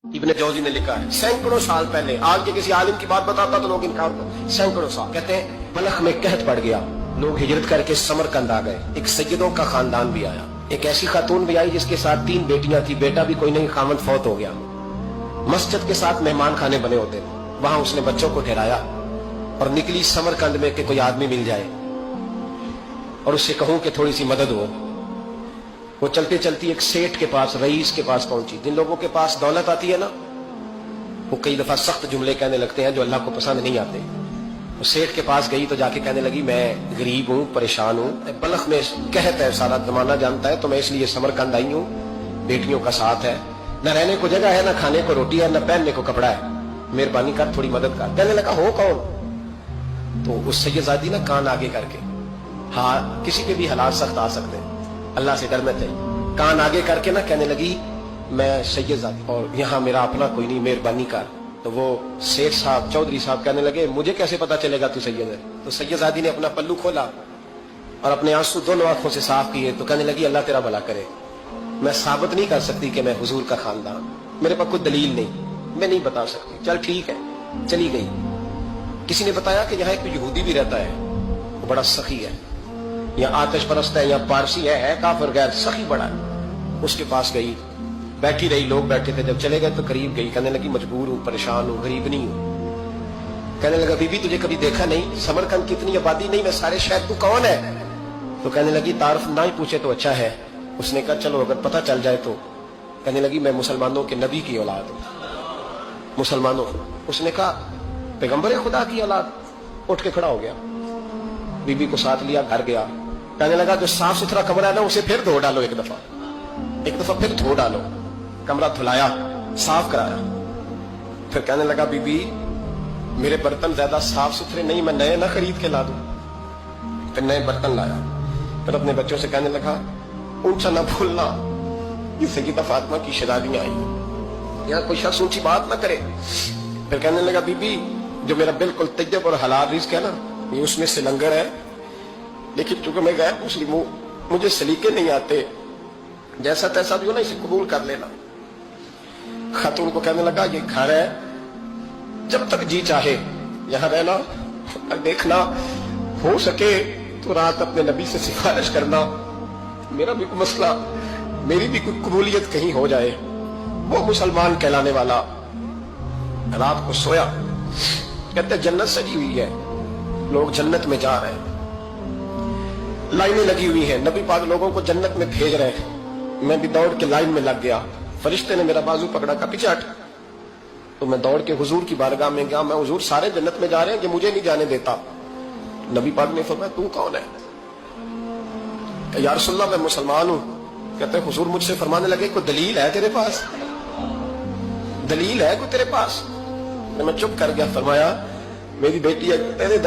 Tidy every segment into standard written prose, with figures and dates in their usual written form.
इब्न जौजी ने लिखा है सैकड़ों साल पहले, आज के किसी आलिम की बात बताता तो लोग इनकार करते। सैकड़ों साल कहते हैं बलख में कहत पड़ गया, लोग हिजरत करके समरकंद आ गए। एक सैयदों का खानदान भी आया, एक ऐसी खातून भी आई जिसके साथ 3 बेटियां थी, बेटा भी कोई नहीं, खामद फौत हो गया। मस्जिद के साथ मेहमान खाने बने होते थे, वहां उसने बच्चों को ठहराया और निकली समरकंद में कि कोई आदमी मिल जाए और उससे कहूं कि थोड़ी सी मदद हो। वो चलते चलती एक सेठ के पास, रईस के पास पहुंची। जिन लोगों के पास दौलत आती है ना, वो कई दफा सख्त जुमले कहने लगते हैं जो अल्लाह को पसंद नहीं आते। वो सेठ के पास गई तो जाके कहने लगी मैं गरीब हूँ, परेशान हूँ, बलख में कहत है, सारा जमाना जानता है, तो मैं इसलिए समरकंद आई हूँ, बेटियों का साथ है, न रहने को जगह है, न खाने को रोटी है, न पहनने को कपड़ा है, मेहरबानी कर थोड़ी मदद कर। कहने लगा हो कौन? तो उस सैयदादी ना कान आगे करके, हाँ किसी के भी हालात सख्त आ सकते हैं, अल्लाह से डरना चाहिए, कान आगे करके ना कहने लगी मैं सैयदादी और यहाँ मेरा अपना कोई नहीं, मेहरबानी कर। तो वो सेठ साहब, चौधरी साहब कहने लगे मुझे कैसे पता चलेगा तू सैयद है? तो सैयदादी ने अपना पल्लू खोला और अपने आंसू दोनों आंखों से साफ किए तो कहने लगी अल्लाह तेरा भला करे, मैं साबित नहीं कर सकती कि मैं हुजूर का खानदान, मेरे पास कोई दलील नहीं, मैं नहीं बता सकती। चल ठीक है, चली गई। किसी ने बताया कि यहाँ एक यहूदी भी रहता है, वो बड़ा सखी है, यहाँ आतिश परस्त है, यहाँ पारसी है काफिर गैर, सखी बड़ा है। उसके पास गई, बैठी रही, लोग बैठे थे, जब चले गए तो करीब गई, कहने लगी मजबूर हूँ, परेशान हूँ, गरीब नहीं हूँ। कहने लगा बीबी तुझे कभी देखा नहीं, समरकंद की इतनी आबादी नहीं, मैं सारे शहर, तू कौन है? तो कहने लगी तारुफ ना ही पूछे तो अच्छा है। उसने कहा चलो अगर पता चल जाए तो। कहने लगी मैं मुसलमानों के नबी की औलाद हूँ, मुसलमानों। उसने कहा पैगंबर खुदा की औलाद। उठ के खड़ा हो गया, बीबी को साथ लिया, घर गया। कहने लगा जो साफ सुथरा कमरा है ना उसे फिर धो डालो, एक दफा फिर धो डालो। कमरा धुलाया, साफ कराया। फिर कहने लगा बीबी मेरे बर्तन ज्यादा साफ सुथरे नहीं, मैं नए ना खरीद के ला दूं। फिर नए बर्तन लाया। फिर अपने बच्चों से कहने लगा ऊंचा ना भूलना, ये सैयदा फातिमा की शहजादियां आई, यहाँ कोई शख्स ऊंची बात ना करे। फिर कहने लगा बीबी जो मेरा बिल्कुल तैयब और हलाल रिज़्क है ना, ये उसमें से लंगर है, लेकिन चूंकि मैं गैर मुस्लिम हूं, मुझे सलीके नहीं आते, जैसा तैसा भी हो ना इसे कबूल कर लेना। खातून को कहने लगा ये घर है, जब तक जी चाहे यहाँ रहना, और देखना हो सके तो रात अपने नबी से सिफारिश करना, मेरा भी कोई मसला, मेरी भी कोई कबूलियत कहीं हो जाए। वो मुसलमान कहलाने वाला रात को सोया, कहते जन्नत सजी हुई है, लोग जन्नत में जा रहे हैं, लाइनें लगी हुई हैं, नबी पाक लोगों को जन्नत में भेज रहे हैं। मैं भी दौड़ के लाइन में लग गया, फरिश्ते ने मेरा बाजू पकड़ा, का पीछे हट। तो मैं दौड़ के हुजूर की बारगाह में गया, मैं हुजूर सारे जन्नत में जा रहे हैं कि मुझे नहीं जाने देता। नबी पाक ने फरमाया तू कौन है? या रसूलल्लाह मैं मुसलमान हूं। कहते हुजूर मुझसे फरमाने लगे कोई दलील है तेरे पास? दलील है कोई तेरे पास? मैं चुप कर गया। फरमाया मेरी बेटी तेरे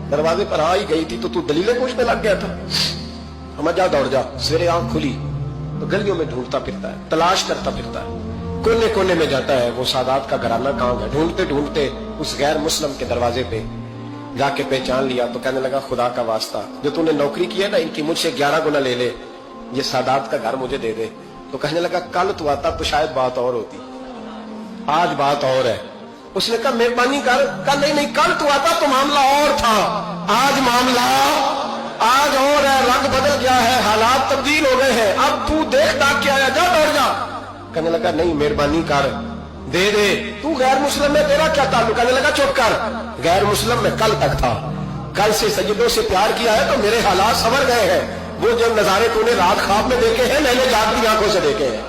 दरवाजे पर आ ही गई थी तो तू दलीलें पूछने लग गया था। हम जा दौड़ जा। सवेरे आंख खुली तो गलियों में ढूंढता फिरता है, तलाश करता फिरता है, कोने कोने में जाता है, वो सादात का घराना कहाँ है। ढूंढते ढूंढते उस गैर मुस्लिम के दरवाजे पे जाके पहचान लिया तो कहने लगा खुदा का वास्ता, जो तूने नौकरी की है ना इनकी मुझसे 11 गुना ले ले, ये सादात का घर मुझे दे दे। तो कहने लगा कल तू आता तो शायद बात और होती, आज बात और है। उसने कहा मेहरबानी कर। कल नहीं, कल तू आता तो मामला और था, आज मामला आज और है, रंग बदल गया है, हालात तब्दील हो गए हैं, अब तू देख दाख के आया, जा दौड़ जा। कहने लगा नहीं मेहरबानी कर, दे दे। तू गैर मुस्लिम में तेरा क्या ताल्लुक? कहने लगा चुप कर, गैर मुस्लिम में कल तक था, कल से सैयदों से प्यार किया है तो मेरे हालात संवर गए हैं। वो जो नजारे तूने रात ख्वाब में देखे हैं मैंने जागती आंखों से देखे हैं।